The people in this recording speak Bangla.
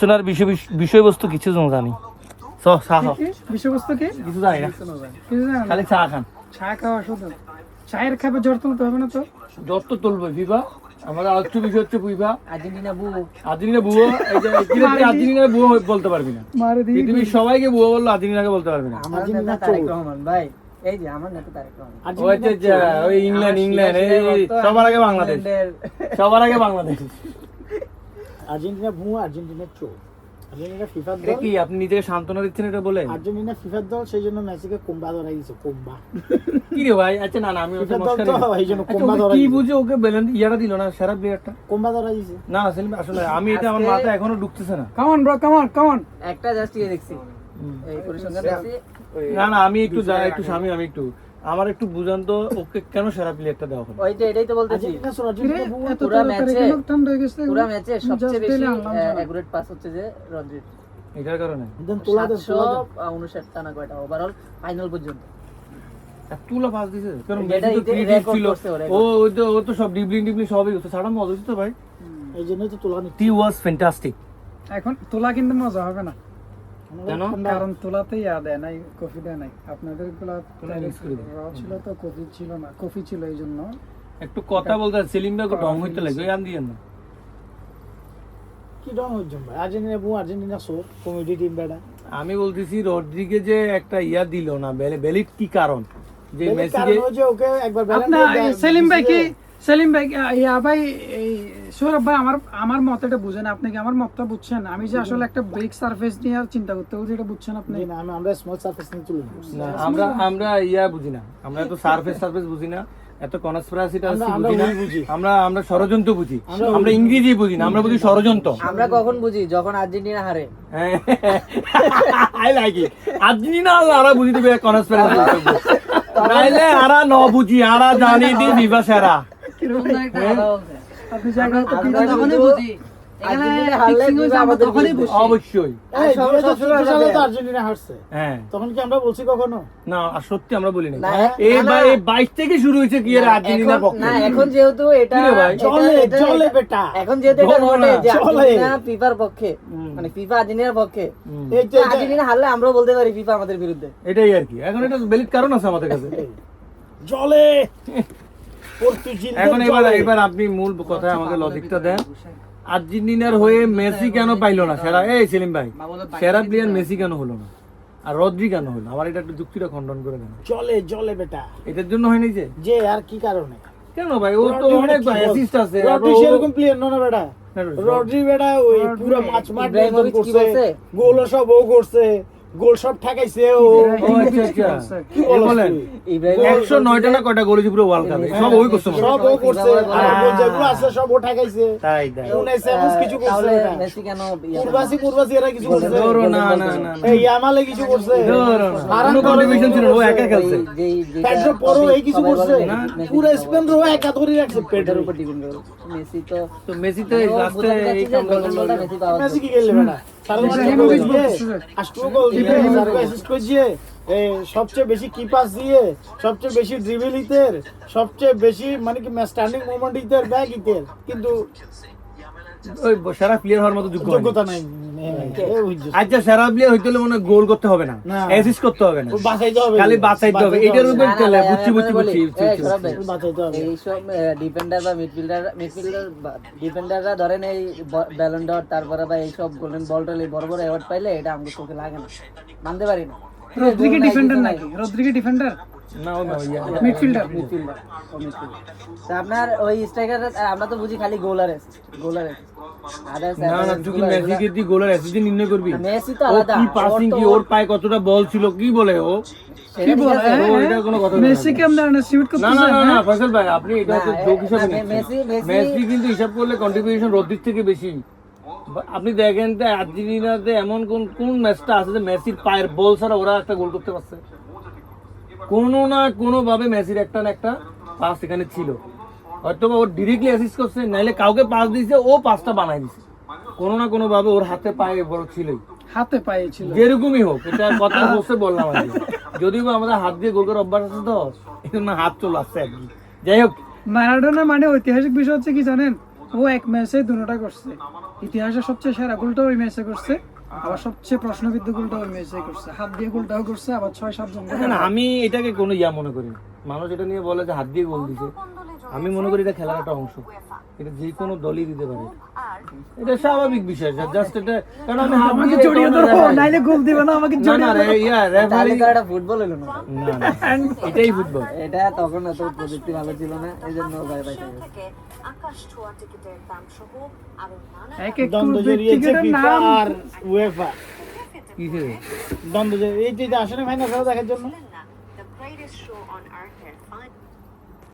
আলোচনার বিষয়বস্তু কিছু জানি বিষয়বস্তু কি কিছু জানি না, খালি চা খান। চা খাওয়া শুধু চায়ের খাবে জ্বর তুলতে হবে না তো? জ্বর তো তুলবে ফিফা। আমাদের আরেকটু বিষয় হচ্ছে ফিফা আর্জেন্টিনা বুয়ো আর্জেন্টিনা বুয়ো বলতে পারবি না, পৃথিবীর সবাইকে বুয়ো বললো, আর্জেন্টিনাকে বলতে পারবি না। আমার নেতা তারেক রহমান ভাই, এই যে আমার নেতা তারেক রহমান। ওই ইংল্যান্ড এই সবার আগে বাংলাদেশ, সবার আগে বাংলাদেশ। আর্জেন্টিনা ভুয়ো, আর্জেন্টিনা চোর। আর্জেন্টিনা ফিফার এটা দল, কি আপনি নিজেকে সান্ত্বনা দিচ্ছেন এটা বলে? আর্জেন্টিনা ফিফার দল, সেই জন্য মেসিকে কোম্বা ধরা দিয়েছে। কোম্বা কি রে ভাই? আচ্ছা না আমি ওকে ফিফার দল মস্কারি, তো এই জন্য আচ্ছা, কোম্বা ওকে ধরা কি দিয়েছে। বুঝে ওকে বেলেন ইয়াটা দিল না সেরা প্লেয়ারটা? কোম্বা ধরা দিয়েছে। না সেলিম আসলে আমি এটা আমার মাথায় এখনো ঢুকতেছে না। Come on bro, come on. একটা জাস্ট ইয়ে দেখছি, এই পরিসংখ্যান দেখছি। না আমি একটু আমি একটু আমার একটু বুঝান তো ওকে কেন সেরা প্লেয়ারটা দেওয়া হলো? ওইটা এটাই তো বলতেছি। আর্জেন্টিনা চোর, আর্জেন্টিনা ভুয়ো। এত পুরা তাড়াতাড়ি ম্যাচে- কেন ঠান্ডা হয়ে গেছে? পুরো ম্যাচে সবচেয়ে Just বেশি পেলে আনলাম জানা। অ্যাকুরেট পাস হচ্ছে যে রদ্রিগ, এটার কারণে দেন তোলা দেন, তোলা দেন। 759 না কয়টা ওভারঅল ফাইনাল পর্যন্ত। তুলা পাস দিছে কারণ এটা মেসি তো এটা ক্রিয়েটিভ record ছিল। করছে ও, record। ও তো সব ডিবলিং সবই করছে, ছাড়া মজা হচ্ছে তো ভাই। এই জন্যই তো তোলা নিচ্ছে। হি ওয়াজ ফ্যান্টাস্টিক। এখন তোলা কিন্তু মজা হবে না, কেন? কারণ তোলাতে ইয়া দেয় নাই, কফি দেয় নাই। আপনাদের গুলা তোলা mix করে দেয়। ছিল তো কফি ছিল না, কফি ছিল এই জন্য। একটু কথা বলতে সেলিম ভাই ডং হইতে লাগে, ওই আন দিয়েন না। কি ডং হচ্ছে ভাই? আর্জেন্টিনা ভুয়ো, আর্জেন্টিনা চোর, কমেডি টিম বেটা। আমি বলতেছি রদ্রিগে যে একটা ইয়া দিল না বেলিট কি কারণ যে কারণ মেসিকে হচ্ছে ওকে একবার আপনার সেলিম ভাই কি, সেলিম ভাই ইয়া ভাই, এই সৌরভ ভাই আমার মত এটা বুঝেন। আপনি কি আমার মতটা বুঝছেন? আমি যে আসলে একটা ব্রিক সারফেস নিয়ে আর চিন্তা করতে বলছি, এটা বুঝছেন আপনি? না আমরা স্মল সারফেস নিয়ে তুলে নিচ্ছি। না আমরা ইয়া বুঝি না, আমরা তো সারফেস বুঝি না, এত কনস্পিরাসিটা আমরা বুঝি না, বুঝি। আমরা ষড়যন্ত্র বুঝি, আমরা ইংরেজি বুঝি না, আমরা বুঝি ষড়যন্ত্র। আমরা কখন বুঝি? যখন আর্জেন্টিনা হারে। I like it. আর্জেন্টিনা আরা বুঝি দিবে কনস্পিরাসি, নাইলে আরা ন বুঝি, আরা জানি দি বিবা সেরা। আপনি জায়গা তো আমরা তখনই বুঝি। আর্জেন্টিনা হারলে FIFA আমাদের বিরুদ্ধে। অবশ্যই। এই সর্বশেষ 2014 সালে তো আর্জেন্টিনা হারছে, হ্যাঁ তখন কি আমরা বলছি কখনো? না আর সত্যি আমরা বলি না। না, এই না, এই 22 থেকে শুরু হয়েছে কি এর আর্জেন্টিনার পক্ষে। না এখন যেহেতু এটা কি রে ভাই? চলে বেটা। এখন যেহেতু এটা জমে ঘটে না, যে চলে। আর্জেন্টিনা ফিফার পক্ষে, মানে ফিফা আর্জেন্টিনার পক্ষে, এই তো আর্জেন্টিনা হারলে আমরাও বলতে পারি ফিফা আমাদের বিরুদ্ধে। এটাই আর কি, এখন এটা বেলিট কারণ আছে আমাদের কাছে। জলে পর্তুজিল এখন এবার আপনি মূল কথায় আমাকে লজিকটা দেন। আর্জেন্টিনার হয়ে মেসি কেন পাইলো না সেরা? এই সেলিম ভাই, সেরা প্লেয়ার মেসি কেন হলো না আর রদ্রি কেন হলো? আমার এটা একটু যুক্তিটা খণ্ডন করে দেন। জলে বেটা। এটার জন্য হয়নি যে আর কি কারণে? কেন ভাই, ও তো অনেক অ্যাসিস্ট আছে। রড্রি সেরকম প্লেয়ার না বেটা। রড্রি বেটা ওই পুরো ম্যাচ ইব্রাহিমোভিচ কি করছে, বলছে? গোলও সব ও করছে, গোল সব ঠেকাইছে ও। আচ্ছা কি বলেন? ইব্রাহিম 109টা না কয়টা গোল পুরো ওয়ার্ল্ড কাপে সব ওই করছে মনে হয়। সব ও করছে, আর গোল যেগুলো আছে সব ও ঠেকাইছে। তাই উনাই সেভেন্স কিছু করছে তাহলে বেটা। মেসি কেন পূর্বাসী এরা কিছু করছে। ধরো না না না এই ইয়ামালে কিছু করছে। ধরো না, আরাম কোনো কন্ট্রিবিউশন ছিল না, ও একা খেলছে। পেড্রো পরো এই কিছু করছে। পুরো স্পেন রো একা ধরে রাখছে এটার পেড্রো। উপর ডিপেন্ড করে মেসি তো তো মেসি তো এই লাস্টে এই কামটা করলো। মেসি পাওয়া মেসি কি খেললে বেটা? ইব্রাহিমোভিচ বলতেছে। গোল দিয়ে, সার্ভ অ্যাসিস্ট করেছে, সবচেয়ে বেশি কি পাস দিয়ে, সবচেয়ে বেশি ড্রিবল ইতের, সবচেয়ে বেশি মানে কি স্ট্যান্ডিং মোমেন্ট ইতের, ব্যাগ ইতের, কিন্তু ওই সেরা প্লেয়ার হওয়ার মতো যোগ্য হয়নি। যোগ্যতা নাই। আচ্ছা সেরা প্লেয়ার হইতে হলে মনে হয় গোল করতে হবে না, না। অ্যাসিস্ট করতে হবে না, বাঁচাইতে হবে, খালি বাঁচাইতে হবে। এটার উপর না, না, চলে ভাই, আমি বুঝছি আপনাকে বলি, এই সরব ভাই, বাঁচাইতে হবে। এইসব ডিফেন্ডার বা ডিফেন্ডাররা ধরেন এই ব্যালন ডর, তারপরে বা এইসব গোল্ডেন বল টল বড় বড় অ্যাওয়ার্ড পাইলে এটা আমাকে চোখে লাগে না, মানতে পারি না। রদ্রিগে ডিফেন্ডার নাকি? রদ্রিগে ডিফেন্ডার, না ও না ইয়া মিডফিল্ডার। তা আপনার ওই স্ট্রাইকার আমরা তো বুঝি খালি গোলার আদার্স না না, তুই কি মেসিকে তুই গোলের অ্যাসিস্ট নির্ণয় করবি? মেসি তো ও আলাদা, কি পাসিং, কি ওর পায়ে কতটা বল ছিল, কি বলে ও? কি বলে? ও এটা কোনো কথা না। মেসি কেমন না সিমিট না করতেছে? না না না ফয়সাল ভাই, আপনি এটা তো না, জোক হিসাবে না, নিচ্ছেন। মেসি- মেসি কিন্তু হিসাব করলে কন্ট্রিবিউশন রদ্রির থেকে বেশি। আপনি দেখেন তো আর্জেন্টিনাতে এমন কোন ম্যাচটা আছে যে মেসির পায়ের বল ছাড়া ওরা একটা গোল করতে পারছে? কোনো না কোনো ভাবে মেসির একটা না একটা পাস এখানে ছিল, হয়তো ও ডিরেক্টলি অ্যাসিস্ট করছে, নাইলে কাউকে পাস দিয়েছে, ও পাসটা বানাই দিছে। কোনো না কোনো ভাবে ওর হাতে পায়ে বড় ছিলই, হাতে পায়ে ছিল। যেরকমই হোক। এটা কথা বলতে বললাম আর কি। যদিও বা আমাদের হাত দিয়ে গোল করার অভ্যাস আছে তো এই জন্য হাত চলে আসছে আর কি। যাই হোক, ম্যারাডোনা মানে ঐতিহাসিক বিষয় হচ্ছে কি জানেন? ও এক ম্যাচে দুটোটা করছে, ইতিহাসের সবচেয়ে সেরা গোলটা ওই ম্যাচে করছে, আবার সবচেয়ে প্রশ্নবিদ্ধ গোলটা ওই ম্যাচে করছে, হাত দিয়ে গোলটাও করছে, আবার 6-7 জন না, না, আমি এটাকে কোনো ইয়া মনে করি না। মানুষ এটা নিয়ে বলে যে হাত দিয়ে গোল দিছে, আমি মনে করি এটা খেলার একটা অংশ, এটা যে কোনো দলই দিতে পারে, এটা স্বাভাবিক বিষয়। জাস্ট এটা কারণ আমি হাত আমাকে দিয়ে জড়িয়ে কারণ ধরো, referee- নাইলে গোল দিবে না, আমাকে না জড়িয়ে না রে, ইয়া তাহলে রেফারি তো এটা ফুটবল হলো না। না না এটাই ফুটবল। এটা তখন এত প্রযুক্তি ভালো ছিল না, এই জন্য ভাই ভাই আকাশ ছোঁয়া টিকিটের দাম সহ আরো নানা এক এক দ্বন্দ্ব জড়িয়েছে টিকিটের ফিফা নাম আর উয়েফা, কিসে দ্বন্দ্ব এই যে আসলে ফাইনাল খেলা দেখার জন্য না the greatest show on earth এর